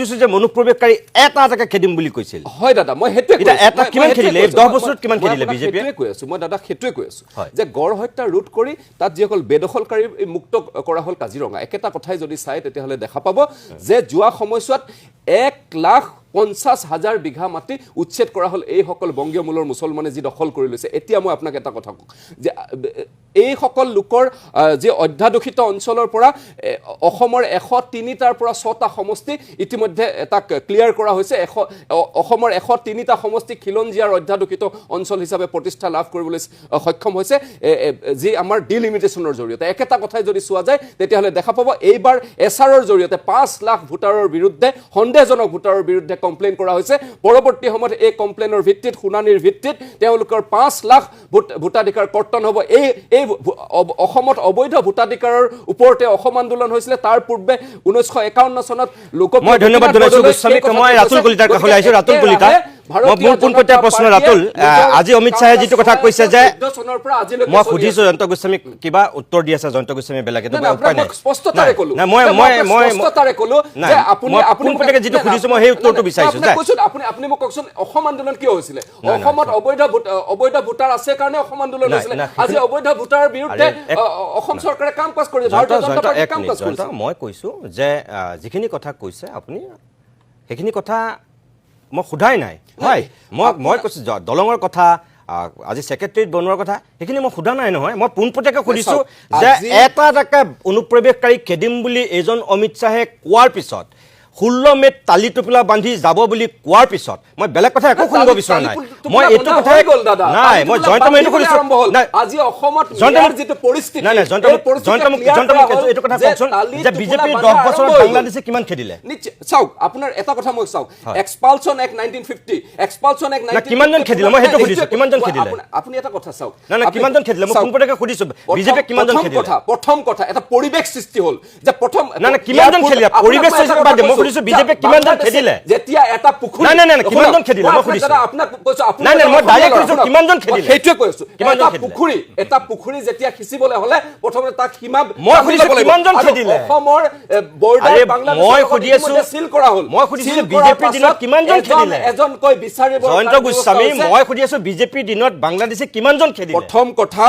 দিছো যে মনুপ্ৰৱেশকাৰী এটাকে খেদিম বুলি কৈছিল হয় দাদা মই হেতুৱে এটা এটা কিমান খেদিলে 10 বছৰত কিমান খেদিলে বিজেপি হেতুৱে কৈ আছো মই দাদা হেতুৱে কৈ আছো যে গড় হত্যা ৰোধ কৰি তাত যিসকল বেদখলকাৰী মুক্ত কৰা হল কাজিৰঙা একেটা কথাই যদি চাই তেতিয়াহলে দেখা পাব যে যোৱা সময়ছোৱাত 1,50,000 বিঘা মাটি উচ্ছেদ কৰা হল এই সকল বংগীয় মূলৰ মুছলমানে যি দখল কৰি লৈছে এতিয়া মই আপোনাক এটা কথা কওঁ যে এই সকল লোকৰ যে অধ্যাদোষিত অঞ্চলৰ পৰা অসমৰ 103টাৰ পৰা 6টা সমষ্টি ইতিমধ্যে এটা ক্লিয়াৰ কৰা হৈছে অসমৰ 103টা সমষ্টি খিলঞ্জিয়াৰ অধ্যাদোষিত অঞ্চল হিচাপে প্ৰতিষ্ঠা লাভ কৰিবলৈ সক্ষম হৈছে যি আমাৰ ডিলিমিটেশনৰ জৰিয়তে একেটা কথাই যদি চোৱা যায় তেতিয়াহলে দেখা পাব এইবাৰ এছআৰৰ জৰিয়তে 5 লাখ ভোটাৰৰ বিৰুদ্ধে সন্দেহজনক ভোটাৰৰ বিৰুদ্ধে কমপ্লেইন কৰা হৈছে পৰৱৰ্তী সময়ত এই কমপ্লেইনৰ ভিত্তিত শুনানিৰ ভিত্তিত তেওঁলোকৰ 5 লাখ ভোটাধিকাৰ কৰ্তন হ'ব এই অসমত অবৈধ ভোটাধিকাৰৰ ওপৰতে অসম আন্দোলন হৈছিল তাৰ পূৰ্বে 1951 চনত লোক মই ধন্যবাদ জনাইছো গোস্বামীক মই ৰাতুল কলিতাৰ কাষলৈ আহিছো ৰাতুল কলিতা মই পোনপটীয়া প্ৰশ্ন ৰাতুল আজি অমিত শাহে যেটো কথা কৈছে যে মই সুধিছো জয়ন্ত গোস্বামীক কিবা উত্তৰ দি আছে জয়ন্ত গোস্বামী বেলেগে তো উপায় নাই স্পষ্টতাৰে কলো না মই স্পষ্টতাৰে কলো যে আপুনি পোনপটীয়াকে যেটো সুধিছো মই সেই উত্তৰটো বিচাৰিছো যে আপুনি মোক কওকচোন অসম আন্দোলন কিয় হৈছিল অসমত অবৈধ ভোটাৰ আছে কাৰণে অসম আন্দোলন হৈছিল আজি অবৈধ ভোটাৰৰ বিৰুদ্ধে অসম চৰকাৰে কাম কাজ কৰিছে ভাৰতীয় জনতা পাৰ্টি কাম কাজ কৰিছে মই কৈছো যে যিখিনি কথা কৈছে আপুনি সেইখিনি কথা মই খুদাই নাই হয় মই কৈছো দলঙৰ কথা আজি সেক্ৰেটাৰীত বনোৱাৰ কথা সেইখিনি মই খুদা নাই নহয় মই পোনপটীয়াকে সুধিছো যে এটাকে অনুপ্ৰৱেশকাৰী খেদিম বুলি এজন অমিত শাহে কোৱাৰ পিছত 16 মেত তালি টুপলা বান্ধি যাব বুলি কোৱাৰ পিছত মই বেলেগ কথা একো শুনিব বিচৰা নাই মই এটো কথাই গল দাদা নাই মই জয়ন্ত মেটো কৰিছো আজি অসমত ইয়াৰ যেটো পৰিস্থিতি নাই জয়ন্ত এটো কথা কওকচোন যে বিজেপি 10 বছৰত বাংলাদেশে কিমান খেদিলে চাওক আপোনাৰ এটা কথা মই চাওক এক্সপালচন এক্ট 1950 এক্সপালচন এক্ট 1950 কিমান জন খেদিলে মই হেতু সুধিছো কিমান জন খেদিলে আপুনি এটা কথা চাওক না কিমান জন খেদিলে মই কোনপটকে সুধিছো বিজেপি কিমান জন খেদিলে প্ৰথম কথা এটা পৰিবেশ সৃষ্টি হল যে প্ৰথম না কিমান জন খেদিলে পৰিবেশ সৃষ্টি বাদ মই সুধিছো বিজেপি কিমান জন খেদিলে যেতিয়া এটা পুখুৰী না কিমান জন খেদিলে মই সুধিছো আপোনাক কৈছো আপুনি না মই ডাইৰেক্ট কৈছো কিমান জন খেদিলে হেতুৱে কৈছো এটা পুখুৰী যেতিয়া খিচিবলৈ হলে প্ৰথমতে তাক সীমা মই সুধিছো কিমান জন খেদিলে অসমৰ বৰ্ডাৰ বাংলাদেশ মই সুধিছো সিল কৰা হল মই সুধিছো বিজেপি দিনত কিমান জন খেদিলে এজন কৈ বিচাৰিব জয়ন্ত গোস্বামী মই সুধিছো বিজেপি দিনত বাংলাদেশে কিমান জন খেদিলে প্ৰথম কথা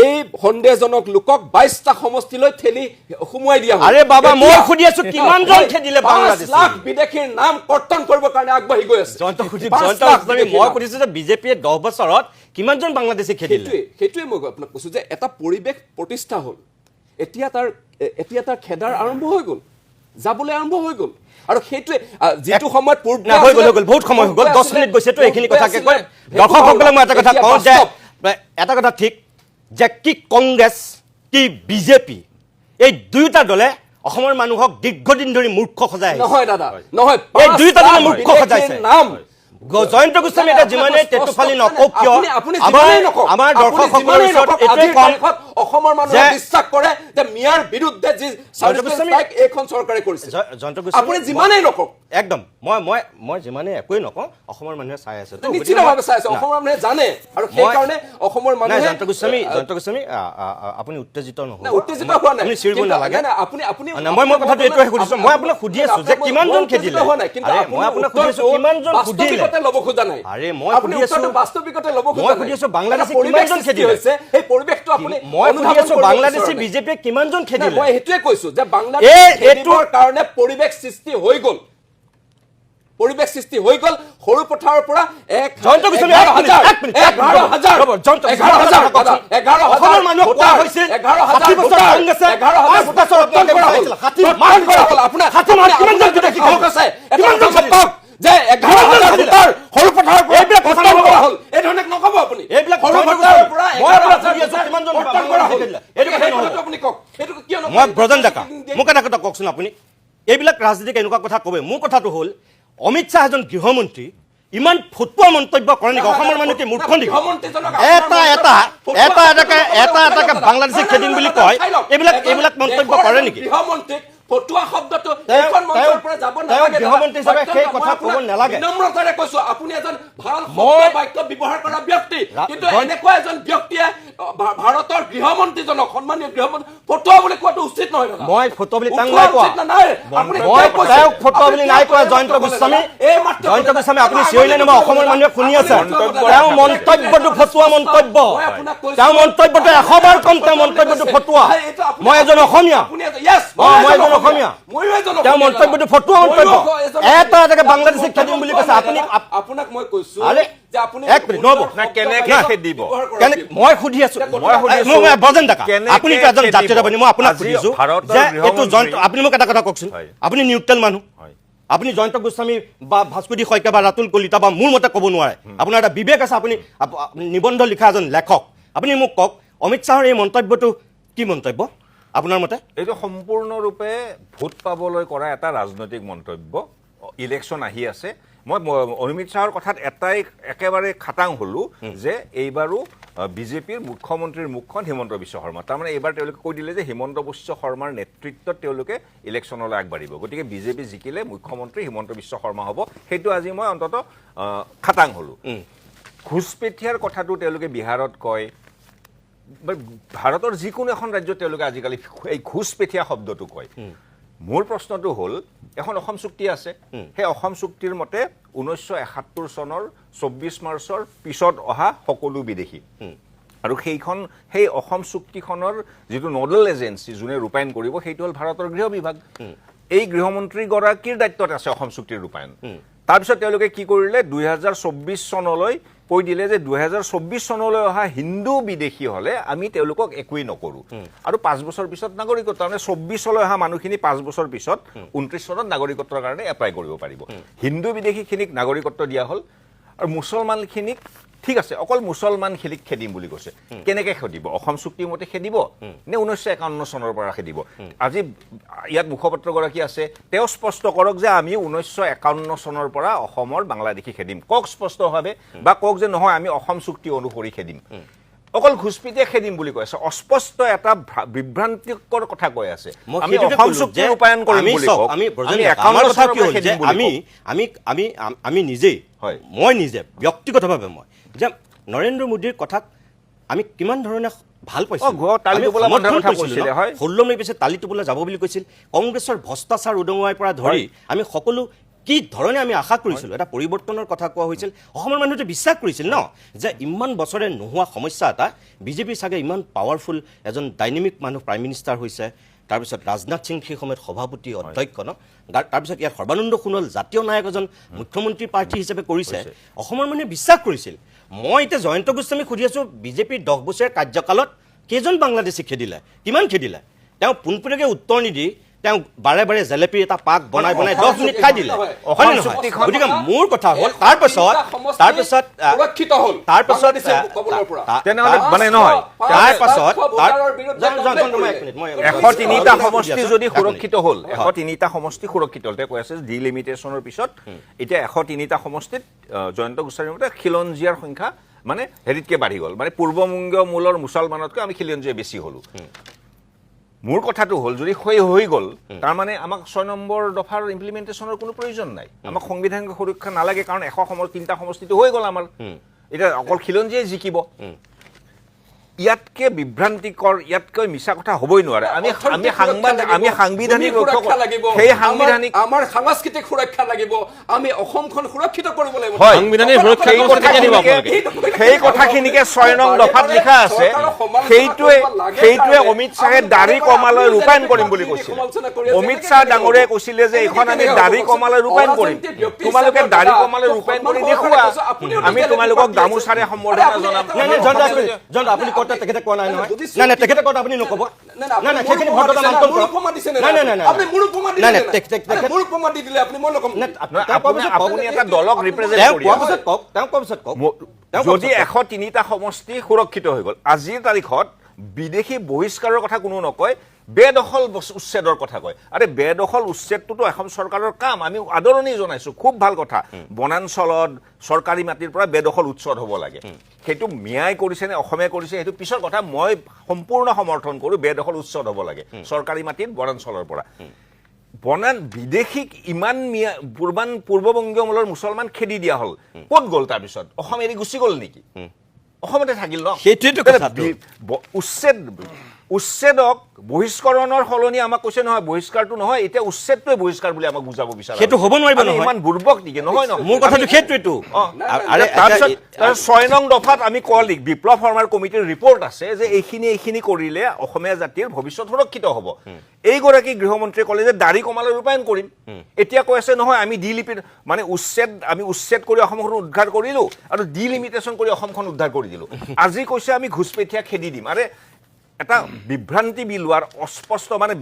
এই সন্দেহজনক লোকক 22টা সমষ্টিলৈ ঠেলি সুমুৱাই দিয়া হল আৰে বাবা মই সুধিছো কিমান জন খেদিলে বাংলাদেশে 5 লাখ বিদেশীৰ নাম কৰ্তন কৰিবৰ কাৰণে আগবাঢ়ি গৈ আছে জয়ন্ত গোস্বামী মই সুধিছো যে বিজেপিয়ে 10 বছৰত কিমান জন বাংলাদেশী খেদিলে হেতুৱে মই আপোনাক কৈছো যে এটা পৰিবেশ প্ৰতিষ্ঠা হল এতিয়া তাৰ খেদাৰ আৰম্ভ হৈ গল যাবলৈ আৰম্ভ হৈ গল আৰু হেতুৱে যেটো সময়ত পূৰ্বে হৈ গল বহুত সময় হৈ গল 10 মিনিট গৈছে তো এইখিনি কথাকে কয় দৰ্শকসকলে মই এটা কথা কওঁ যে এটা কথা ঠিক যে কি কংগ্ৰেছ কি বিজেপি এই দুইটা দলে অসমৰ মানুহক দীৰ্ঘদিন ধৰি মূৰ্খ সজাই আছে নহয় দাদা নহয় এই দুইটা দলে মূৰ্খ সজাইছে নাম জয়ন্ত গোস্বামী এটা যিমানে তেতুফালি নকক কিয় আমাৰ দৰ্শকসকলৰ ওচৰত এটোই কম অসমৰ মানুহে বিশ্বাস কৰে যে মিয়াৰ বিৰুদ্ধে যি সাৰ্ভিস এইখন চৰকাৰে কৰিছে জয়ন্ত গোস্বামী আপুনি যিমানেই নকক একদম মই যিমানে একোই নকওঁ অসমৰ মানুহে চাই আছে নিশ্চিতভাৱে চাই আছে অসমৰ মানুহে জানে আৰু সেই কাৰণে অসমৰ মানুহে জয়ন্ত গোস্বামী আপুনি উত্তেজিত নহব উত্তেজিত হোৱা নাই আপুনি চিৰিব নালাগে আপুনি মই কথাটো এইটোৱে সুধিছো মই আপোনাক সুধি আছো যে কিমান জন খেদিলে মই আপোনাক সুধি আছো কিমান জন খেদিলে লব খোজা নাই আৰে মই সুধি আছো বাস্তৱিকতে লব খোজা মই সুধি আছো বাংলাদেশে কিমান জন খেদিলে এই পৰিবেশটো আপুনি মই সুধি আছো বাংলাদেশে বিজেপি কিমান জন খেদিলে মই হেতুৱে কৈছো যে বাংলাদেশ খেদিবৰ কাৰণে পৰিবেশ সৃষ্টি হৈ গল সৰু পথাৰৰ পৰা জয়ন্ত গোস্বামী 11,000 অসমৰ মানুহ কোৱা হৈছে 11,000 বছৰ কংগ্ৰেছে 11,000 বছৰ মান কৰা হল আপোনাৰ কিমান জন বিদেশী হক আছে কিমান জন কক যে 11,000 ভোটাৰ সৰু পথাৰৰ পৰা এইবিলাক খতম কৰা হল এই ধৰণে নকব আপুনি এইবিলাক সৰু পথাৰৰ পৰা মই আপোনাক সুধি আছো কিমান জন খতম কৰা হল এইটো কথা আপুনি কক এইটো কিয় নকয় মই ব্ৰজন ডেকা মোক এটা কথা কওকচোন আপুনি এইবিলাক ৰাজনীতিক এনেকুৱা কথা কবে মোৰ কথাটো হল অমিত শাহ এজন গৃহমন্ত্ৰী ইমান ফুটুৱা মন্তব্য কৰে নেকি অসমৰ মানুহকে মূৰ্খ নেকি এটা বাংলাদেশে খেদিম বুলি কয় এইবিলাক মন্তব্য কৰে নেকি গৃহমন্ত্ৰীক ফটুৱা শব্দটো এইখন মঞ্চৰ পৰা যাব নালাগে গৃহমন্ত্ৰী হিচাপে সেই কথা ক'ব নালাগে বিনম্ৰতাৰে কৈছো আপুনি এজন ভাল বাক্য ব্যৱহাৰ কৰা ব্যক্তি কিন্তু এনেকুৱা এজন ব্যক্তিয়ে ভাৰতৰ গৃহমন্ত্ৰীজনক সন্মানীয় গৃহমন্ত্ৰী ফটোৱা বুলি কোৱাটো উচিত নহয় দাদা। মই ফটোৱা বুলি তাক উঠোৱা নাই কোৱা। উচিত নাই। আপুনি মই কিয় কৈছে? তেওঁক ফটোৱা বুলি আপুনি নাই কিয় কোৱা কৈছে? জয়ন্ত গোস্বামী। এই মাত্ৰ জয়ন্ত কৈছে। গোস্বামী আপুনি চিঞৰিলে নহয়, অসমৰ মানুহে শুনি আছে। তেওঁৰ মন্তব্যটো ফটোৱা মন্তব্য। মই আপোনাক কৈছো। তেওঁৰ মন্তব্যটো 100 বাৰ কম, তেওঁৰ মন্তব্যটো ফটোৱা। মই এজন অসমীয়া। মই এজন অসমীয়া। তেওঁৰ মন্তব্যটো ফটোৱা মন্তব্য। এটা এটাকে বাংলাদেশীক খেদিম বুলি কৈছে আপুনি। আপোনাক মই কৈছো আৰে, যে আপুনি এক মিনিট, নহ'ব। কেনেকে খেদিব? মই সুধি আছো, বজেন ডেকা, আপুনি এজন জাতীয়তাবাদী, মই আপোনাক আজি সুধিছো ভাৰতৰ যে এইটো গৃহমন্ত্ৰী- জয়ন্ত, আপুনি মোক এটা কথা কওকচোন, হয়। আপুনি নিউট্ৰেল মানুহ, হয়। আপুনি জয়ন্ত গোস্বামী বা ভাস্কৰী শইকীয়া বা ৰাতুল কলিতা বা মোৰ মতে ক'ব নোৱাৰে। আপোনাৰ এটা বিবেক আছে, আপুনি নিবন্ধ লিখা এজন লেখক। আপুনি মোক কওক, অমিত শ্বাহৰ এই মন্তব্যটো কি মন্তব্য আপোনাৰ মতে? এইটো সম্পূৰ্ণৰূপে ভোট পাবলৈ কৰা এটা ৰাজনৈতিক মন্তব্য। ইলেকশ্যন আহি আছে, মই অমিত শ্বাহৰ কথাত এটাই একেবাৰে খাটাং হ'লো যে এইবাৰো বিজেপিৰ মুখ্যমন্ত্ৰীৰ মুখখন হিমন্ত বিশ্ব শৰ্মা। তাৰমানে এইবাৰ তেওঁলোকে কৈ দিলে যে হিমন্ত বিশ্ব শৰ্মাৰ নেতৃত্বত তেওঁলোকে ইলেকশ্যনলৈ আগবাঢ়িব। গতিকে বিজেপি জিকিলে মুখ্যমন্ত্ৰী হিমন্ত বিশ্ব শৰ্মা হ'ব। সেইটো আজি মই অন্ততঃ খাটাং হ'লো। ঘোচপেঠীয়াৰ কথাটো তেওঁলোকে বিহাৰত কয়, ভাৰতৰ যিকোনো এখন ৰাজ্যত তেওঁলোকে আজিকালি এই ঘোচপেঠীয়া শব্দটো কয়। মোৰ প্ৰশ্নটো হ'ল, এখন অসম চুক্তি আছে, সেই অসম চুক্তিৰ মতে 1971 চনৰ 24 মাৰ্চৰ পিছত অহা সকলো বিদেশী, আৰু সেই অসম চুক্তিখনৰ যিটো নডেল এজেঞ্চি যোনে ৰূপায়ণ কৰিব সেইটো হ'ল ভাৰতৰ গৃহ বিভাগ। এই গৃহমন্ত্ৰীগৰাকীৰ দায়িত্বত আছে অসম চুক্তিৰ ৰূপায়ণ। তাৰপিছত তেওঁলোকে কি কৰিলে, 2024 চনলৈ কৈ দিলে যে 2024 চনলৈ অহা হিন্দু বিদেশী হ'লে আমি তেওঁলোকক একোৱেই নকৰোঁ, আৰু 5 বছৰ পিছত নাগৰিকত্ব, তাৰমানে 24লৈ অহা মানুহখিনি 5 বছৰ পিছত 29 চনত নাগৰিকত্বৰ কাৰণে এপ্লাই কৰিব পাৰিব। হিন্দু বিদেশীখিনিক নাগৰিকত্ব দিয়া হ'ল, আৰু মুছলমানখিনিক ঠিক আছে, অকল মুছলমানখিনিক খেদিম বুলি কৈছে। কেনেকৈ খেদিব? অসম চুক্তিৰ মতে খেদিব নে 1951 চনৰ পৰা খেদিব? আজি ইয়াত মুখপাত্ৰগৰাকী আছে, তেওঁ স্পষ্ট কৰক যে আমি 1951 চনৰ পৰা অসমৰ বাংলাদেশী খেদিম, কওক স্পষ্টভাৱে, বা কওক যে নহয় আমি অসম চুক্তি অনুসৰি খেদিম। অকল ঘোচপেঠীয়া খেদিম বুলি কৈ আছে, অস্পষ্ট এটা বিভ্ৰান্তিকৰ কথা কৈ আছে। আমি অসম চুক্তি ৰূপায়ণ কৰিম বুলি কওক, আমি 51 চনৰ পৰা খেদিম বুলি কওক। আমি নিজেই, হয়। মই নিজে ব্যক্তিগতভাৱে মই যে নৰেন্দ্ৰ মোদীৰ কথাক আমি কিমান ধৰণে ভাল পাইছোঁ, তালি টোপোলা বন্ধাৰ কথা কৈছিলে, হয়। 16 মে'ৰ পিছত তালি টোপোলা যাব বুলি কৈছিল। কংগ্ৰেছৰ ভ্ৰষ্টাচাৰ উদঙোৱাৰ পৰা ধৰি আমি সকলো কি ধৰণে আমি আশা কৰিছিলোঁ, এটা পৰিৱৰ্তনৰ কথা কোৱা হৈছিল। অসমৰ মানুহে বিশ্বাস কৰিছিল ন যে ইমান বছৰে নোহোৱা সমস্যা এটা, বিজেপি চাগে ইমান পাৱাৰফুল এজন ডাইনেমিক মানুহ প্ৰাইম মিনিষ্টাৰ হৈছে। তাৰপিছত ৰাজনাথ সিং সেই সময়ত সভাপতি অধ্যক্ষ ন, তাৰপিছত ইয়াত সৰ্বানন্দ সোণোৱাল জাতীয় নায়ক এজন মুখ্যমন্ত্ৰী প্ৰাৰ্থী হিচাপে কৰিছে। অসমৰ মানুহে বিশ্বাস কৰিছিল। মই এতিয়া জয়ন্ত গোস্বামীক সুধি আছোঁ, বিজেপিৰ 10 বছৰীয়া কাৰ্যকালত কেইজন বাংলাদেশী খেদিলে, কিমান খেদিলে? তেওঁ পোনপটীয়াকৈ উত্তৰ নিদি তেওঁ বাৰে বাৰে জেলেপি এটা পাক বনাই 10 মিনিট খাই দিলে, হয় নে নহয়? গতিকে মোৰ কথা হ'ল তাৰপিছত তেনেহ'লে মানে নহয়, 103টা সমষ্টি যদি সুৰক্ষিত হ'ল, 103টা সমষ্টি সুৰক্ষিত হ'ল, তেওঁ কৈ আছে ডিলিমিটেশ্যনৰ পিছত এতিয়া 103টা সমষ্টিত জয়ন্ত গোস্বামীৰ মতে খিলঞ্জীয়াৰ সংখ্যা মানে হেৰিতকৈ বাঢ়ি গ'ল, মানে পূৰ্ববংগীয় মূলৰ মুছলমানতকৈ আমি খিলঞ্জীয়া বেছি হ'লোঁ। মোৰ কথাটো হ'ল, যদি হৈ গ'ল, তাৰমানে আমাক 6 নম্বৰ দফাৰ ইমপ্লিমেণ্টেশ্যনৰ কোনো প্ৰয়োজন নাই, আমাক সাংবিধানিক সুৰক্ষা নালাগে, কাৰণ 3টা সমষ্টিটো হৈ গ'ল আমাৰ। এতিয়া অকল খিলঞ্জীয়াই জিকিব। ইয়াতকৈ বিভ্ৰান্তিকৰ, ইয়াতকৈ মিছা কথা হ'বই নোৱাৰে। আমি সাংবিধানিক সেই সাংবিধানিক আমাৰ সাংস্কৃতিক সুৰক্ষা লাগিব, আমি অসমখন সুৰক্ষিত কৰিব লাগিব। সেই কথাখিনিকে 6 নং দফাত লিখা আছে। সেইটোৱে অমিত শ্বাহে দাড়ি কমালৈ ৰূপায়ণ কৰিম বুলি কৈছিল। অমিত শ্বাহ ডাঙৰীয়াই কৈছিলে যে এইখন আমি দাড়ি কমালৈ ৰূপায়ণ কৰিম, তোমালোকে দাড়ি কমালৈ ৰূপায়ণ কৰি দেখুওৱা, আমি তোমালোকক গামোচাৰে সম্বৰ্ধনা জনাম। আপুনি তেখেতে কোৱা নাই নহয়, নাই তেখেতে কোৱা আপুনি নক'ব, নাই সেইখিনি ভদ্ৰতা মান্তব্য, আপুনি এটা দলক ৰিপ্ৰেজেণ্ট কৰি যদি 103টা সমষ্টি সুৰক্ষিত হৈ গ'ল, আজিৰ তাৰিখত বিদেশী বহিষ্কাৰৰ কথা কোনো নকয়, বেদখল উচ্ছেদৰ কথা কয়। আৰে বেদখল উচ্ছেদটোতো এখন চৰকাৰৰ কাম, আমি আদৰণি জনাইছোঁ, খুব ভাল কথা। বনাঞ্চলত চৰকাৰী মাটিৰ পৰা বেদখল উচ্ছেদ হ'ব লাগে। সেইটো মিয়াই কৰিছে নে অসমে কৰিছে সেইটো পিছৰ কথা, মই সম্পূৰ্ণ সমৰ্থন কৰোঁ, বেদখল উচ্ছেদ হ'ব লাগে চৰকাৰী মাটিত বনাঞ্চলৰ পৰা। বিদেশীক ইমান পূৰ্ববংগীয় মূলৰ মুছলমান খেদি দিয়া হ'ল, ক'ত গ'ল? তাৰপিছত অসম এৰি গুচি গ'ল নেকি? অসমতে থাকিল ন সেইটোৱেতো কথাটো। উচ্ছেদক বহিষ্কৰণৰ সলনি আমাক কৈছে নহয় বহিষ্কাৰটো নহয় এতিয়া উচ্ছেদটোৱে বহিষ্কাৰ বুলি আমাক বুজাব বিচাৰে সেইটো হ'ব নোৱাৰিব নহয় ইমান বুৰ্বক নেকি নহয় ন মোৰ কথাটো সেইটোৱেতো আৰে তাৰপিছত 6 নং দফাত আমি কলিক বিপ্লৱ শৰ্মাৰ কমিটিৰ ৰিপৰ্ট আছে যে এইখিনি কৰিলে অসমীয়া জাতিৰ ভৱিষ্যত সুৰক্ষিত হ'ব এইগৰাকী গৃহমন্ত্ৰীয়ে ক'লে যে দাড়ি কমালৈ ৰূপায়ণ কৰিম এতিয়া কৈ আছে নহয় আমি মানে উচ্ছেদ কৰি অসমখন উদ্ধাৰ কৰিলো আৰু ডিলিমিটেশ্যন কৰি অসমখন উদ্ধাৰ কৰি দিলো আজি কৈছে আমি ঘুচপেঠীয়া খেদি দিম আৰে এটা বিভ্ৰান্তি বিলোৱাৰ অস্পষ্ট মানে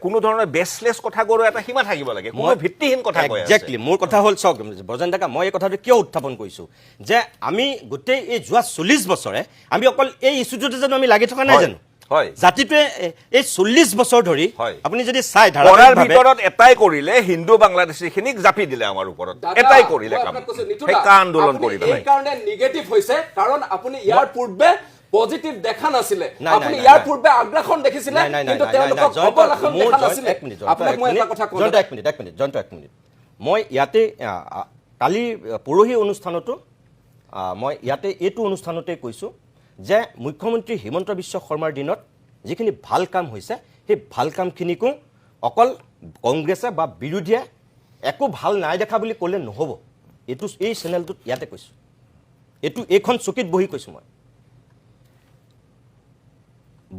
কোনো ধৰণৰ বেছলেছ কথা গৰ এটা সীমা থাকিব লাগে কোনো ভিত্তিহীন কথা কৈ আছে একজেক্টলি মোৰ কথা হ'ল চাওক ব্ৰজেন ডেকা মই এই কথাটো কিয় উত্থাপন কৰিছোঁ যে আমি গোটেই এই যোৱা 40 বছৰে আমি অকল এই ইছ্যুটোতে জানো আমি লাগি থকা নাই জানো হয় জাতিটোৱে এই 40 বছৰ ধৰি হয়। আপুনি যদি চাই কৰাৰ ধাৰাবাহিকভাৱে ভিতৰত এটাই কৰিলে হিন্দু বাংলাদেশীখিনিক জাপি দিলে আমাৰ ওপৰত এটাই কৰিলে কাম সেই কা আন্দোলন কৰি পেলাই এইকাৰণে নিগেটিভ হৈছে কাৰণ আপুনি ইয়াৰ পূৰ্বে পজিটিভ দেখা নাছিলে নাই, আপুনি নাই, ইয়াৰ নাই। পূৰ্বে আগ্ৰাসন দেখিছিলে নাই, নাই, নাই, কিন্তু নাই, তেওঁলোকক নাই, অবলাসন মোৰ দেখা জয়ন্ত, নাছিলে এক মিনিট, আপোনাক মই এটা কথা জয়ন্ত, কওঁ এক মিনিট মই ইয়াতে কালি পৰহি অনুষ্ঠানতো মই ইয়াতে এইটো অনুষ্ঠানতে কৈছোঁ যে মুখ্যমন্ত্ৰী হিমন্ত বিশ্ব শৰ্মাৰ দিনত যিখিনি ভাল কাম হৈছে সেই ভাল কামখিনিকো অকল কংগ্ৰেছে বা বিৰোধীয়ে একো ভাল নাই দেখা বুলি ক'লে নহ'ব এইটো এই চেনেলটোত ইয়াতে কৈছোঁ এইখন চকীত বহি কৈছোঁ মই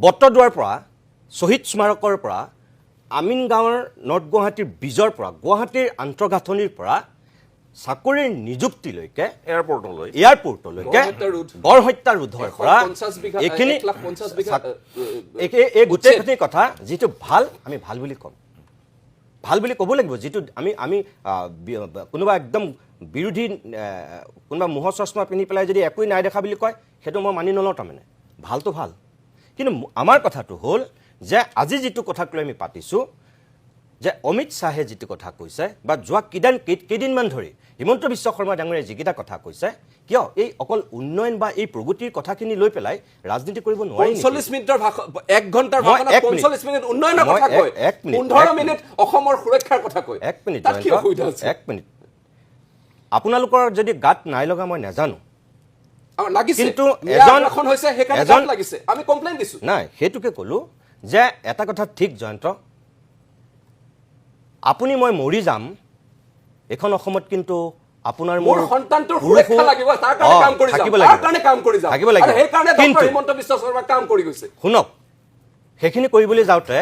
বটদ্ৰৱাৰ পৰা শ্বহীদ স্মাৰকৰ পৰা আমিন গাঁৱৰ নৰ্থ গুৱাহাটীৰ ব্ৰিজৰ পৰা গুৱাহাটীৰ আন্তঃগাঁথনিৰ পৰা চাকৰিৰ নিযুক্তিলৈকে এয়াৰপৰ্টলৈকে গড়হত্যা ৰোধৰ পৰা এইখিনি এই গোটেইখিনি কথা যিটো ভাল আমি ভাল বুলি ক'ম ভাল বুলি ক'ব লাগিব যিটো আমি কোনোবা একদম বিৰোধী কোনোবা ম'হৰ চশমা পিন্ধি পেলাই যদি একোৱেই নাই দেখা বুলি কয় সেইটো মই মানি নলওঁ তাৰমানে ভালটো ভাল কিন্তু আমাৰ কথাটো হ'ল যে আজি যিটো কথাক লৈ আমি পাতিছোঁ যে অমিত শ্বাহে যিটো কথা কৈছে বা যোৱা কেইদিনমান ধৰি হিমন্ত বিশ্ব শৰ্মা ডাঙৰীয়াই যিকেইটা কথা কৈছে কিয় এই অকল উন্নয়ন বা এই প্ৰগতিৰ কথাখিনি লৈ পেলাই ৰাজনীতি কৰিব নোৱাৰি 45 মিনিটৰ 1 ঘণ্টাৰ ভাষণত 45 মিনিট উন্নয়নৰ কথা কয় 15 মিনিট অসমৰ সুৰক্ষাৰ কথা কয় এক মিনিট তাত কি অসুবিধা আছে এক মিনিট আপোনালোকৰ যদি গাত নাই লগা মই নাজানো লাগিছে কিন্তু এখন হৈছে সেইকাৰণে গাত লাগিছে আমি কমপ্লেইন দিছো নাই সেইটোকে ক'লো যে এটা কথা ঠিক জয়ন্ত আপুনি মই মৰি যাম এখন অসমত কিন্তু আপোনাৰ মোৰ সন্তানটোৰ সুৰক্ষা লাগিব তাৰ কাৰণে কাম কৰি যাম তাৰ কাৰণে কাম কৰি যাম আৰু সেই কাৰণে ডক্টৰ হিমন্ত বিশ্ব শৰ্মা কাম কৰি গৈছে শুনক সেইখিনি কৰিবলৈ যাওঁতে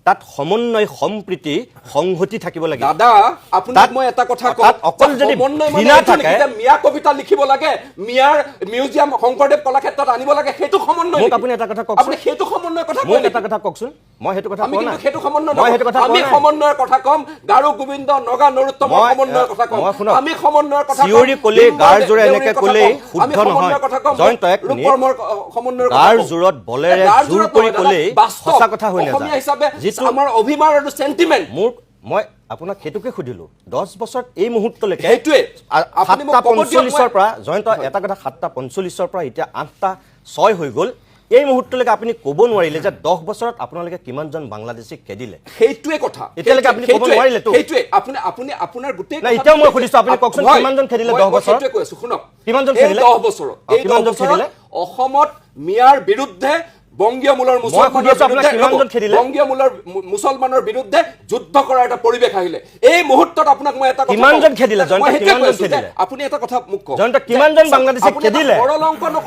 তাত সমন্বয় সম্প্ৰীতি সংহতি থাকিব লাগিব দাদা আপোনাক মই এটা কথা কওঁ অকল যদি ঘৃণা থাকে মিয়া কবিতা লিখিব লাগে মিয়াৰ মিউজিয়াম শংকৰদেৱ কলাক্ষেত্ৰত আনিব লাগে সেইটো সমন্বয় মোক আপুনি এটা কথা কওক আপুনি সেইটো সমন্বয়ৰ কথা মোক এটা কথা কওকচোন মই সেইটো কথা আমি কোৱা কিন্তু নাই সেইটো সমন্বয় মই সেইটো কথা আমি সমন্বয়ৰ কথা কম গাৰু গোবিন্দ নগা নৰোত্তমৰ সমন্বয়ৰ কথা কম আমি সমন্বয়ৰ কথা চিঞৰি ক'লে গাৰ জোৰে এনেকে ক'লে শুদ্ধ নহয় জয়ন্ত এক মিনিট সমন্বয়ৰ গাৰ জোৰত বলেৰে জোৰ কৰি ক'লে সঁচা কথা হৈ নাযায় যিটো আমাৰ অভিমান আৰু সেন্টিমেন্ট মই আপোনাক সেইটোকে সুধিলো 10 বছৰত এই মুহূৰ্তলৈকে সেইটোৱে আপুনি মোক 7:45 পৰা জয়ন্ত এটা কথা 7:45 পৰা এতিয়া 8:06 হৈ গ'ল এই মুহূৰ্তলৈকে আপুনি ক'ব নোৱাৰিলে যে 10 বছৰত আপোনালোকে কিমানজন বাংলাদেশীক খেদিলে সেইটোৱে কথা এতিয়ালৈকে আপুনি ক'ব নোৱাৰিলে তো সেইটোৱে আপুনি আপোনাৰ গোটেই না এতিয়া মই সুধিছো আপুনি কওকচোন কিমানজন খেদিলে 10 বছৰত সেইটোৱে কৈ আছো শুনক কিমানজন খেদিলে 10 বছৰত এই 10 বছৰত অসমত মিয়াৰ বিৰুদ্ধে বংগীয় মূলৰ মুছলমানৰ বিৰুদ্ধে যুদ্ধ কৰাৰ এটা পৰিৱেশ আহিলে এই মুহূৰ্তত আপোনাক মই এটা কথা কিমানজন খেদিলে জয়ন্ত কিমানজন খেদিলে আপুনি এটা কথা মোক কওক জয়ন্ত কিমানজন বাংলাদেশীক খেদিলে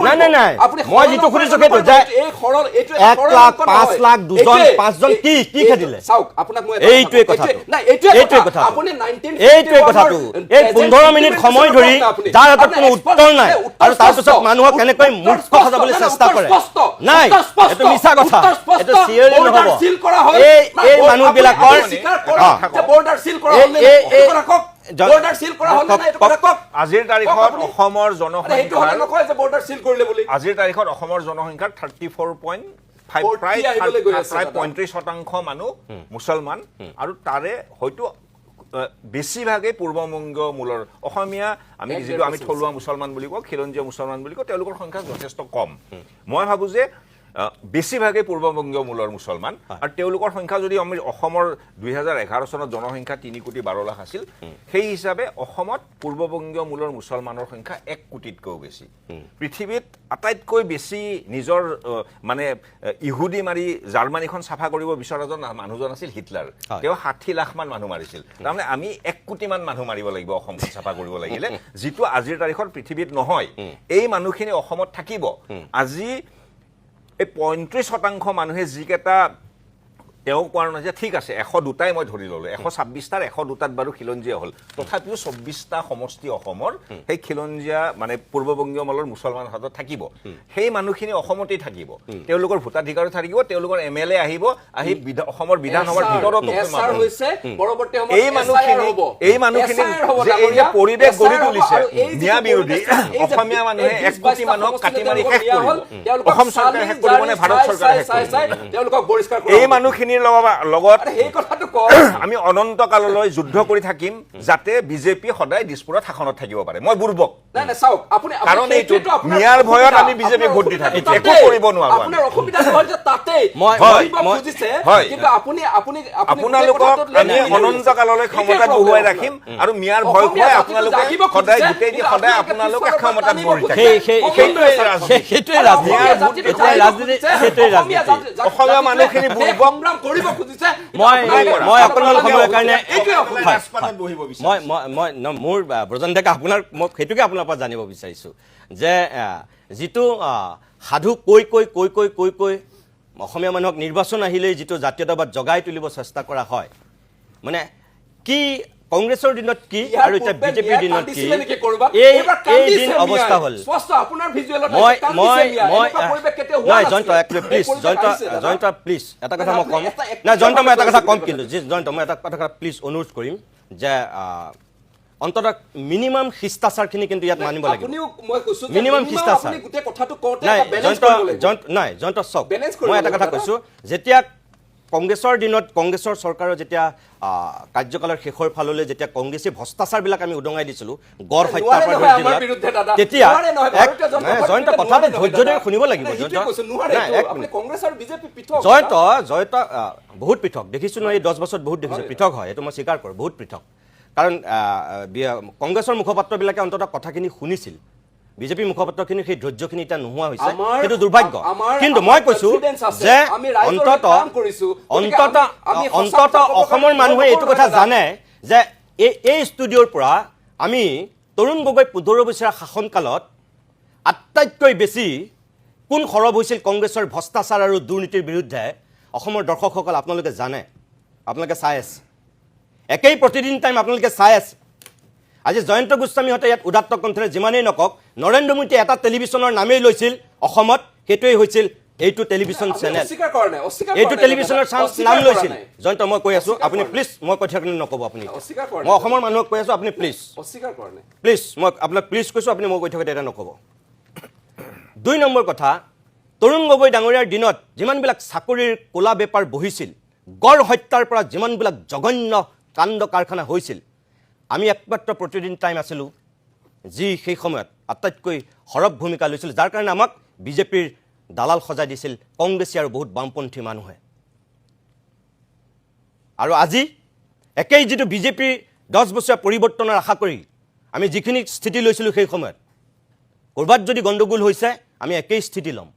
নাই নাই মই যিটো সুধিছো সেইটো যে এই খৰল এইটো 1 লাখ 5 লাখ 2 জন 5 জন কি খেদিলে চাওক আপোনাক মই এইটোৱে কথা নাই এইটোৱে কথা আপুনি 19 এইটোৱে কথাটো এই 15 মিনিট সময় ধৰি যাৰ হাতত কোনো উত্তৰ নাই আৰু তাৰ পিছত মানুহক কেনেকৈ মূৰ্খ সজাবলৈ চেষ্টা কৰে নাই এটা মিছা কথা এটা চিয়ৰি নহব এই মানুহবিলাকৰ বৰ্ডাৰ সিল কৰা হল বৰ্ডাৰ সিল কৰা হল না এইটো কথা কক আজিৰ তাৰিখত অসমৰ জনসংখ্যা নকয় যে বৰ্ডাৰ সিল কৰিলে বুলি আজিৰ তাৰিখত অসমৰ জনসংখ্যাৰ 34.5 প্ৰায় 35% মানুহ মুছলমান আৰু তাৰে হয়তো বেছিভাগে পূৰ্ববংগীয় মূলৰ অসমীয়া আমি যিটো আমি থলুৱা মুছলমান বুলি কওঁ খিলঞ্জীয়া মুছলমান বুলি কওঁ তেওঁলোকৰ সংখ্যা যথেষ্ট কম মই ভাবো যে বেছিভাগেই পূৰ্ববংগীয় মূলৰ মুছলমান আৰু তেওঁলোকৰ সংখ্যা যদি আমি অসমৰ 2011 চনত জনসংখ্যা 3,12,00,000 আছিল সেই হিচাপে অসমত পূৰ্ববংগীয় মূলৰ মুছলমানৰ সংখ্যা 1 কোটিতকৈও বেছি পৃথিৱীত আটাইতকৈ বেছি নিজৰ মানে ইহুদি মাৰি জাৰ্মানীখন চাফা কৰিব বিচৰাজন মানুহজন আছিল হিটলাৰ তেওঁ 60 লাখ মান মানুহ মাৰিছিল তাৰমানে আমি 1 কোটি মান মানুহ মাৰিব লাগিব অসমখন চাফা কৰিব লাগিলে যিটো আজিৰ তাৰিখত পৃথিৱীত নহয় এই মানুহখিনি অসমত থাকিব আজি এই 35% মানুহে যিকেইটা তেওঁ কোৱাৰ নহয় যে ঠিক আছে 102টাই মই ধৰি ল'লো 126টাৰ 102টাত বাৰু খিলঞ্জীয়া হ'ল তথাপিও 24টা সমষ্টি অসমৰ সেই খিলঞ্জীয়া মানে পূৰ্ববংগীয় মলৰ মুছলমান হাতত থাকিব সেই মানুহখিনি অসমতেই থাকিব তেওঁলোকৰ ভোটাধিকাৰ থাকিব তেওঁলোকৰ এমএলএ আহিব আহি অসমৰ বিধানসভাৰ ভিতৰত এই মানুহখিনি যে পৰিৱেশ গঢ়ি তুলিছে ন্যায় বিৰোধী অসমীয়া মানুহে 1 কোটি মানুহক কাটি মাৰি শেষ কৰিব অসম চৰকাৰে শেষ কৰিব নে ভাৰত চৰকাৰে শেষ কৰিব তেওঁলোকক বহিষ্কাৰ এই মানুহখিনি লগত আমি অনন্ত কাললৈ যুদ্ধ কৰি থাকিম যাতে বিজেপি সদায় দিছপুৰত শাসনত থাকিব পাৰে মই বুৰ্বক কাৰণ এইটো ন্যায়ৰ ভয়ত আমি বিজেপি ভোট দি থাকিম একো কৰিব নোৱাৰো আপোনালোকক আমি অনন্ত কাললৈ ক্ষমতাত বহুৱাই ৰাখিম আৰু ন্যায়ৰ ভয় খুৱাই আপোনালোকে সদায় গোটেই দি সদায় আপোনালোকে ক্ষমতাত বহি থাকিব অসমীয়া মানুহখিনি বুৰ্বক মোৰ ব্ৰজন ডেকা আপোনাৰ মই সেইটোকে আপোনাৰ পৰা জানিব বিচাৰিছোঁ যে যিটো সাধু কৈ অসমীয়া মানুহক নিৰ্বাচন আহিলেই যিটো জাতীয়তাবাদ জগাই তুলিব চেষ্টা কৰা হয় মানে কি কংগ্ৰেছৰ দিনত কি আৰু এতিয়া বিজেপিৰ দিনত কি এই দিন অৱস্থা হ'ল জয়ন্ত প্লিজ এটা কথা মই ক'ম নাই জয়ন্ত মই এটা কথা ক'ম কিন্তু জয়ন্ত মই এটা কথা প্লিজ অনুৰোধ কৰিম যে অন্ততঃ মিনিমাম শিষ্টাচাৰখিনি কিন্তু ইয়াত মানিব লাগিব মিনিমাম শিষ্টাচাৰ নাই জয়ন্ত চাওক মই এটা কথা কৈছোঁ যেতিয়া কংগ্ৰেছৰ দিনত কংগ্ৰেছৰ চৰকাৰৰ যেতিয়া কাৰ্যকালৰ শেষৰ ফাললৈ যেতিয়া কংগ্ৰেছী ভ্ৰষ্টাচাৰবিলাক আমি উদঙাই দিছিলোঁ গড় হত্যাৰ পৰা তেতিয়া জয়ন্ত কথাটো ধৈৰ্য ধৰি শুনিব লাগিব জয়ন্ত বহুত পৃথক দেখিছোঁ নহয় এই 10 বছৰত বহুত দেখিছোঁ পৃথক হয় এইটো মই স্বীকাৰ কৰোঁ বহুত পৃথক কাৰণ কংগ্ৰেছৰ মুখপাত্ৰবিলাকে অন্ততঃ কথাখিনি শুনিছিল বিজেপি মুখপাত্ৰখিনি সেই ধৈৰ্যখিনি এতিয়া নোহোৱা হৈছে সেইটো দুৰ্ভাগ্য কিন্তু মই কৈছোঁ যে অন্ততঃ অসমৰ মানুহে এইটো কথা জানে যে এই ষ্টুডিঅ'ৰ পৰা আমি তৰুণ গগৈ 15 বছৰীয়া শাসনকালত আটাইতকৈ বেছি কোন সৰব হৈছিল কংগ্ৰেছৰ ভ্ৰষ্টাচাৰ আৰু দুৰ্নীতিৰ বিৰুদ্ধে অসমৰ দৰ্শকসকল আপোনালোকে জানে আপোনালোকে চাই আছে একেই প্ৰতিদিন টাইম আপোনালোকে চাই আছে আজি জয়ন্ত গোস্বামীহঁতে ইয়াত উদাত্ত কণ্ঠৰে যিমানেই নকক নৰেন্দ্ৰ মোদীয়ে এটা টেলিভিশ্যনৰ নামেই লৈছিল অসমত সেইটোৱেই হৈছিল এইটো টেলিভিশ্যন চেনেল এইটো টেলিভিশ্যনৰ নাম লৈছিল জয়ন্ত মই কৈ আছোঁ আপুনি প্লিজ মই কথাখিনি নক'ব আপুনি মই অসমৰ মানুহক কৈ আছোঁ আপুনি প্লিজ মই আপোনাক প্লিজ কৈছোঁ আপুনি মই কৈ থাকোঁতে এটা নক'ব 2 নম্বৰ কথা তৰুণ গগৈ ডাঙৰীয়াৰ দিনত যিমানবিলাক চাকৰিৰ ক'লা বেপাৰ বহিছিল গড় হত্যাৰ পৰা যিমানবিলাক জঘন্য কাণ্ড কাৰখানা হৈছিল আমি একমাত্ৰ প্ৰতিদিন টাইম আছিলোঁ যি সেই সময়ত আটাইতকৈ সৰব ভূমিকা লৈছিল যাৰ কাৰণে আমাক বিজেপিৰ দালাল সজাই দিছিল কংগ্ৰেছী আৰু বহুত বামপন্থী মানুহে আৰু আজি একেই যিটো বিজেপিৰ 10 বছৰীয়া পৰিৱৰ্তনৰ আশা কৰি আমি যিখিনি স্থিতি লৈছিলোঁ সেই সময়ত ক'ৰবাত যদি গণ্ডগোল হৈছে আমি একেই স্থিতি ল'ম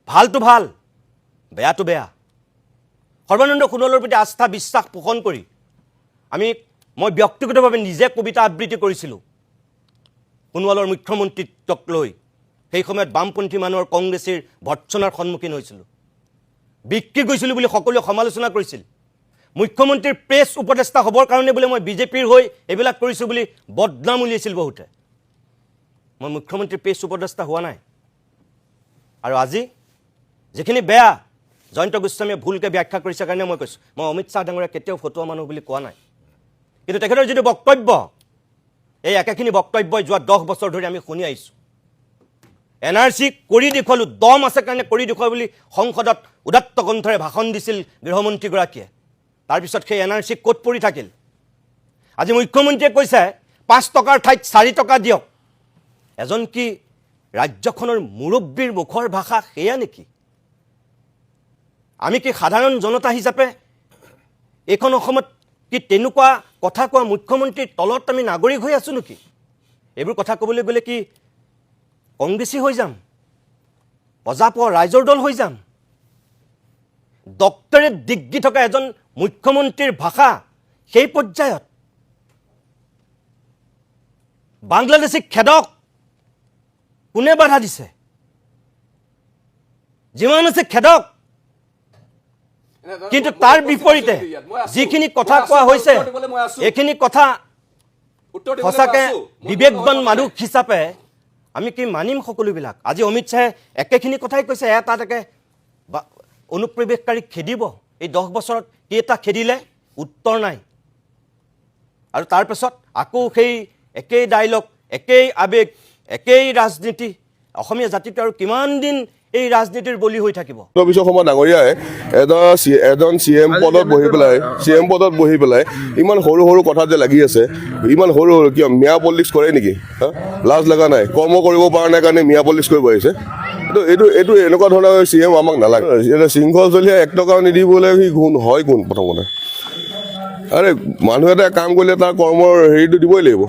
ভালটো ভাল বেয়াটো বেয়া সৰ্বানন্দ সোণোৱালৰ প্ৰতি আস্থা বিশ্বাস পোষণ কৰি মই ব্যক্তিগতভাৱে নিজে কবিতা আবৃত্তি কৰিছিলোঁ সোণোৱালৰ মুখ্যমন্ত্ৰীত্বক লৈ সেই সময়ত বামপন্থী মানুহৰ কংগ্ৰেছীৰ ভৰ্ৎসনাৰ সন্মুখীন হৈছিলোঁ বিক্ৰী গৈছিলোঁ বুলি সকলোৱে সমালোচনা কৰিছিল মুখ্যমন্ত্ৰীৰ প্ৰেছ উপদেষ্টা হ'বৰ কাৰণে বোলে মই বিজেপিৰ হৈ এইবিলাক কৰিছোঁ বুলি বদনাম উলিয়াইছিল বহুতে মই মুখ্যমন্ত্ৰীৰ প্ৰেছ উপদেষ্টা হোৱা নাই আৰু আজি যিখিনি বেয়া জয়ন্ত গোস্বামীয়ে ভুলকৈ ব্যাখ্যা কৰিছে কাৰণে মই কৈছোঁ মই অমিত শ্বাহ ডাঙৰীয়া কেতিয়াও ফটোৱা মানুহ বুলি কোৱা নাই কিন্তু তেখেতৰ যিটো বক্তব্য এই একেখিনি বক্তব্যই যোৱা 10 বছৰ ধৰি আমি শুনি আহিছোঁ এনআৰচি কৰি দেখুৱালোঁ দম আছে কাৰণে কৰি দেখুওৱা বুলি সংসদত উদাত্ত কণ্ঠৰে ভাষণ দিছিল গৃহমন্ত্ৰীগৰাকীয়ে তাৰপিছত সেই এনআৰচি ক'ত পৰি থাকিল আজি মুখ্যমন্ত্ৰীয়ে কৈছে 5 টকাৰ ঠাইত 4 টকা দিয়ক এজন কি ৰাজ্যখনৰ মুৰব্বীৰ মুখৰ ভাষা সেয়া নেকি? আমি কি সাধাৰণ জনতা হিচাপে এইখন অসমত কি তেনেকুৱা কথা কোৱা মুখ্যমন্ত্ৰীৰ তলত আমি নাগৰিক হৈ আছোঁ নেকি? এইবোৰ কথা ক'বলৈ গ'লে কি কংগ্ৰেছী হৈ যাম? অজাপৰ ৰাইজৰ দল হৈ যাম? ডক্টৰেট ডিগ্ৰী থকা এজন মুখ্যমন্ত্ৰীৰ ভাষা সেই পৰ্যায়ত? বাংলাদেশী খেদক কোনে বাধা দিছে? যিমান আছে খেদক, কিন্তু তাৰ বিপৰীতে যিখিনি কথা কোৱা হৈছে এইখিনি কথা সঁচাকৈ বিবেকবান মানুহ হিচাপে আমি কি মানিম? সকলোবিলাক আজি অমিত শ্বাহে একেখিনি কথাই কৈছে, এটা এটাকে অনুপ্ৰৱেশকাৰীক খেদিব। এই 10 বছৰত কেইটা খেদিলে? উত্তৰ নাই। আৰু তাৰপিছত আকৌ সেই একেই ডাইলগ, একেই আৱেগ, একেই ৰাজনীতি। অসমীয়া জাতিটো আৰু কিমান দিন এই ৰাজনীতিৰ বলি হৈ থাকিব? পিছৰ সময়ত ডাঙৰীয়াই এজন CM পদত বহি পেলাই ইমান সৰু সৰু কথা যে লাগি আছে, ইমান সৰু সৰু কিয় মিয়া পলিটিক্স কৰে নেকি? লাজ লগা নাই? কৰ্ম কৰিব পৰা নাই কাৰণে মিয়া পলিটিক্স কৰিব আহিছে? এইটো এনেকুৱা ধৰণৰ CM আমাক নালাগে। এতিয়া শৃংখল চলিয়া 1 টকাও নিদিবলৈ সি গুণ হয় কোন? প্ৰথমতে আৰে মানুহ এটা কাম কৰিলে তাৰ কৰ্মৰ হেৰিটো দিবই লাগিব।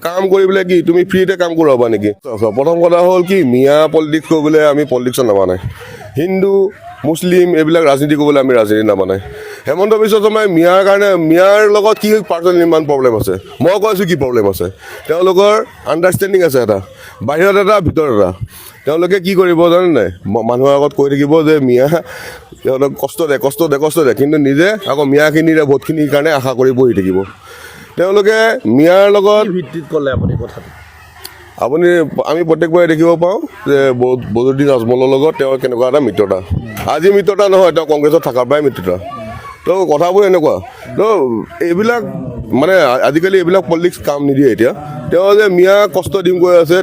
কাম কৰি পেলাই কি তুমি ফ্ৰীতে কাম কৰাবা নেকি? প্ৰথম কথা হ'ল কি মিয়া পলিটিক্স কৰিবলৈ আমি পলিটিক্সত নামানাই। হিন্দু মুছলিম এইবিলাক ৰাজনীতি কৰিবলৈ আমি ৰাজনীতি নামানাই। হেমন্ত বিশ্ব শৰ্মাই মিয়াৰ কাৰণে মিয়াৰ লগত কি পাৰ্চনেল ইমান প্ৰব্লেম আছে? মই কৈছোঁ কি প্ৰব্লেম আছে। তেওঁলোকৰ আণ্ডাৰষ্টেণ্ডিং আছে, এটা বাহিৰত এটা ভিতৰত এটা। তেওঁলোকে কি কৰিব জানে নাই? মানুহৰ আগত কৈ থাকিব যে মিয়া সিহঁতক কষ্ট দে, কিন্তু নিজে আকৌ মিয়াখিনিৰে ভোটখিনিৰ কাৰণে আশা কৰি বহি থাকিব। তেওঁলোকে মিয়াৰ লগত ভিত্তিত ক'লে আপুনি কথাটো? আমি প্ৰত্যেকবাৰে দেখিব পাওঁ যে বদৰুদ্দিন আজমলৰ লগত তেওঁৰ কেনেকুৱা এটা মিত্ৰতা। আজি মিত্ৰতা নহয়, তেওঁ কংগ্ৰেছত থকাৰ পৰাই মিত্ৰতা। তো কথাবোৰ এনেকুৱা। তো এইবিলাক মানে আজিকালি এইবিলাক পলিটিক্স কাম নিদিয়ে। এতিয়া তেওঁ যে মিয়া কষ্ট দিম কৈ আছে,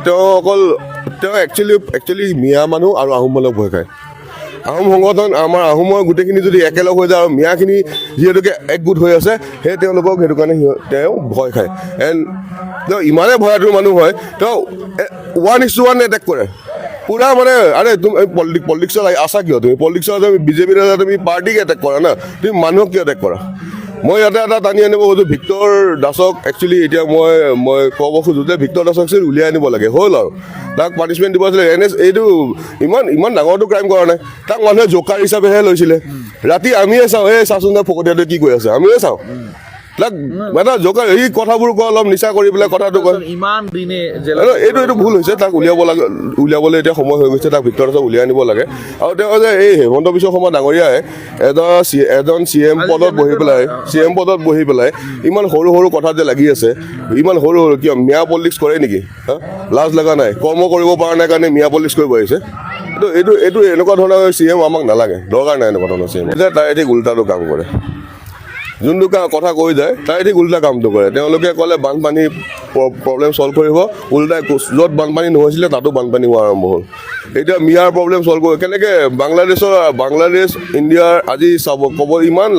তেওঁ একচুৱেলি মিয়া মানুহ আৰু আহোম মানুহক ভয় খায়। আহোম সংগঠন আমাৰ আহোমৰ গোটেইখিনি যদি একেলগ হৈ যায় আৰু মিয়াখিনি যিহেতুকে একগোট হৈ আছে, সেই তেওঁলোকক সেইটো কাৰণে তেওঁ ভয় খায়। এণ্ড তেওঁ ইমানেই ভয়াতুৰ মানুহ হয়, তেওঁ 1:1 এটেক কৰে পুৰা। মানে আৰে তুমি পলিটিক্সত আছা কিয়? তুমি পলিটিক্সত তুমি বিজেপিৰ তুমি পাৰ্টিক এটেক কৰা না, তুমি মানুহক কিয় এটেক কৰা? মই ইয়াতে এটা টানি আনিব খোজোঁ ভিক্টৰ দাসক। একচুৱেলি এতিয়া মই ক'ব খোজোঁ যে ভিক্টৰ দাসক একচুৱেলি উলিয়াই আনিব লাগে। হ'ল আৰু তাক পানিছমেণ্ট দিব আছিলে। এইটো ইমান ডাঙৰটো ক্ৰাইম কৰা নাই। তাক মানুহে জোকাৰ হিচাপেহে লৈছিলে। ৰাতি আমিয়ে চাওঁ, এই চাচোন তাক ফকতীয়াটোৱে কি কৈ আছে, আমিয়ে চাওঁ। তাক এটা জোকাৰ এই কথাবোৰ কয়, অলপ নিচা কৰি পেলাই কথাটো কয়। ইমান দিনে এইটো ভুল হৈছে। তাক উলিয়াবলৈ এতিয়া সময় হৈ গৈছে। তাক ভিক্টৰ দাসক উলিয়াই আনিব লাগে। আৰু তেওঁ যে এই হেমন্ত বিশ্ব শৰ্মা ডাঙৰীয়াই এজন CM পদত বহি পেলাই ইমান সৰু সৰু কথা যে লাগি আছে, ইমান সৰু সৰু কিয় মিয়া পলিটিক্স কৰে নেকি? লাজ লগা নাই? কৰ্ম কৰিব পৰা নাই কাৰণে মিয়া পলিটিক্স কৰিব আহিছে? এইটো এনেকুৱা ধৰণৰ CM আমাক নালাগে, দৰকাৰ নাই এনেকুৱা ধৰণৰ CM। যে তাই ঠিক উল্টাটো কাম কৰে। যোনটো কথা কৈ যায় তাই ঠিক উল্টা কামটো কৰে। তেওঁলোকে ক'লে বানপানী প্ৰব্লেম চল্ভ কৰিব, উল্টাই য'ত বানপানী নহৈছিলে তাতো বানপানী হোৱা আৰম্ভ হ'ল। এতিয়া মিয়াৰ প্ৰব্লেম চল্ভ কৰিব কেনেকৈ? বাংলাদেশ ইণ্ডিয়াৰ আজি চাব ক'ব ইমান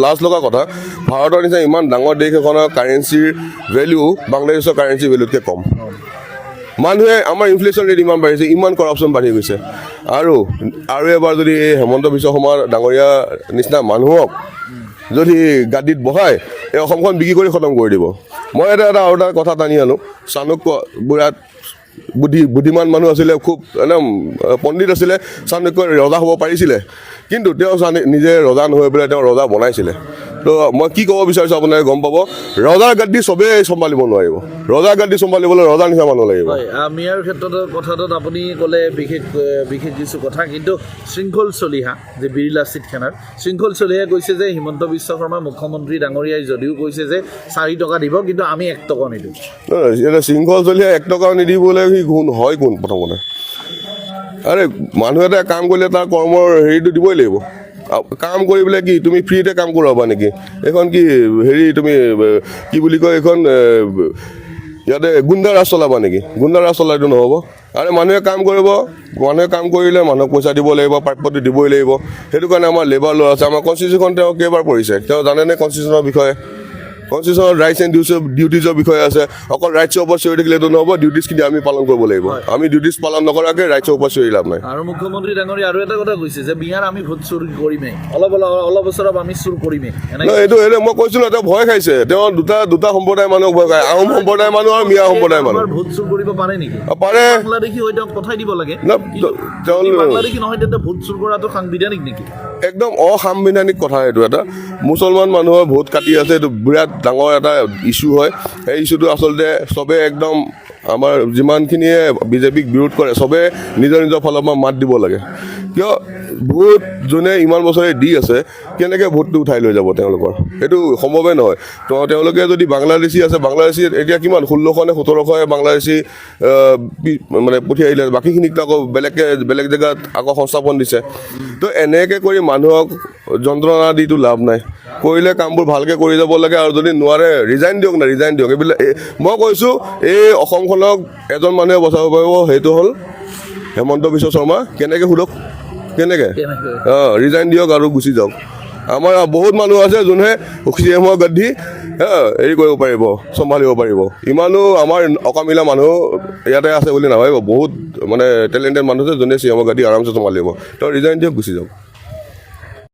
লাজ লগা কথা। ভাৰতৰ নিচিনা ইমান ডাঙৰ দেশ এখনৰ কাৰেঞ্চিৰ ভেলিউ বাংলাদেশৰ কাৰেঞ্চি ভেলিউতকৈ কম। মানুহে আমাৰ ইনফ্লেশ্যন ৰেট ইমান বাঢ়িছে, ইমান কৰাপশ্যন বাঢ়ি গৈছে। আৰু এবাৰ যদি এই হেমন্ত বিশ্ব শৰ্মা ডাঙৰীয়া নিচিনা মানুহক যদি গাদীত বহাই এই অসমখন বিক্ৰী কৰি খতম কৰি দিব। মই আৰু এটা কথা টানি আনো। চাণক্য বিৰাট বুদ্ধিমান মানুহ আছিলে, খুব একদম পণ্ডিত আছিলে। চাণক্য ৰজা হ'ব পাৰিছিলে, কিন্তু তেওঁ নিজে ৰজা নহৈ পেলাই তেওঁ ৰজা বনাইছিলে। তো মই কি ক'ব বিচাৰিছোঁ আপোনালোকে গম পাব, ৰজাৰ গাদী চবেই চম্ভালিব নোৱাৰিব। ৰজাৰ গাদী চম্ভালিবলৈ ৰজাৰ নিচিনা মানুহ লাগিব। মিয়াৰ ক্ষেত্ৰত কথাটোত আপুনি ক'লে বিশেষ কিছু কথা, কিন্তু শৃংখল চলিহা যে বিৰলা চিট খানাৰ শৃংখল চলিহাই কৈছে যে হিমন্ত বিশ্ব শৰ্মা মুখ্যমন্ত্ৰী ডাঙৰীয়াই যদিও কৈছে যে 4 টকা দিব, কিন্তু আমি 1 টকাও নিদিওঁ। এতিয়া শৃংখল চলিহাই 1 টকাও নিদিবলৈ সি গুণ হয় কোন? প্ৰথমতে আৰে মানুহ এটা কাম কৰিলে তাৰ কৰ্মৰ হেৰিটো দিবই লাগিব। কাম কৰি পেলাই কি তুমি ফ্ৰীতে কাম কৰাবা নেকি? এইখন কি হেৰি তুমি কি বুলি কয়, এইখন ইয়াতে গুণ্ডা ৰাজ চলাবা নেকি? গুণ্ডা ৰাজ চলাইতো নহ'ব। আৰে মানুহে কাম কৰিব, মানুহে কাম কৰিলে মানুহক পইচা দিব লাগিব, প্ৰাপ্যটো দিবই লাগিব। সেইটো কাৰণে আমাৰ লেবাৰ লোৱা আছে। আমাৰ কনষ্টিটিউশ্যন তেওঁ কেইবাৰ পঢ়িছে? তেওঁ জানেনে কনষ্টিটিউশ্যনৰ বিষয়ে? কনষ্টিটিউশ্যনৰ ৰাইটছ এণ্ড ডিউটিজৰ বিষয়ে আছে অকল ৰাইটছৰ ওপৰত চিঞৰি থাকিলেতো নহ'ব ডিউটিজখিনি আমি পালন কৰিব লাগিব আমি ডিউটিজ পালন নকৰাকৈ ৰাইটছৰ ওপৰত চিঞৰি লাভ নাই আৰু মুখ্যমন্ত্ৰী ডাঙৰীয়া আৰু এটা কথা কৈছে যে বিহাৰ আমি ভোট চুৰ কৰিমেই অলপ বছৰত আমি চুৰ কৰিমেই এইটো মই কৈছো ন তেওঁ ভয় খাইছে তেওঁ দুটা সম্প্ৰদায়ৰ মানুহক ভয় খায় আহোম সম্প্ৰদায়ৰ মানুহ আৰু মিয়া সম্প্ৰদায়ৰ মানুহ ভোট চুৰ কৰিব পাৰে নেকি পাৰে বাংলাদেশী হৈ তেওঁক পঠাই দিব লাগে তেওঁ বাংলাদেশী নহয় তেন্তে ভোট চুৰ কৰাটো সাংবিধানিক নেকি একদম অসাংবিধানিক কথা এইটো এটা মুছলমান মানুহৰ ভোট কাটি আছে এইটো বিৰাট ডাঙৰ এটা ইছ্যু হয় এই ইছ্যুটো আচলতে চবে একদম আমাৰ যিমানখিনিয়ে বিজেপিক বিৰোধ কৰে চবে নিজৰ ফালৰ পৰা মাত দিব লাগে কিয় ভোট যোনে ইমান বছৰে দি আছে কেনেকৈ ভোটটো উঠাই লৈ যাব তেওঁলোকৰ সেইটো সম্ভৱেই নহয় তেওঁলোকে যদি বাংলাদেশী আছে বাংলাদেশী এতিয়া কিমান 1600 নে 1700 বাংলাদেশী মানে পঠিয়াই আহিলে বাকীখিনিকতো আকৌ বেলেগ জেগাত আকৌ সংস্থাপন দিছে তো এনেকৈ কৰি মানুহক যন্ত্ৰণা দিটো লাভ নাই কৰিলে কামবোৰ ভালকৈ কৰি যাব লাগে আৰু যদি নোৱাৰে ৰিজাইন দিয়ক এইবিলাক মই কৈছোঁ এই অসমখনক এজন মানুহে বচাব পাৰিব সেইটো হ'ল হেমন্ত বিশ্ব শৰ্মা কেনেকৈ সোধক কেনেকৈ ৰিজাইন দিয়ক আৰু গুচি যাওক আমাৰ বহুত মানুহ আছে যোনে CMৰ গদ্দি হেৰি কৰিব পাৰিব চম্ভালিব পাৰিব ইমানো আমাৰ অকামিলা মানুহ ইয়াতে আছে বুলি নাভাবিব বহুত মানে টেলেণ্টেড মানুহ আছে যোনে CMৰ গদ্দি আৰামছে চম্ভালিব তো ৰিজাইন দিয়ক গুচি যাওক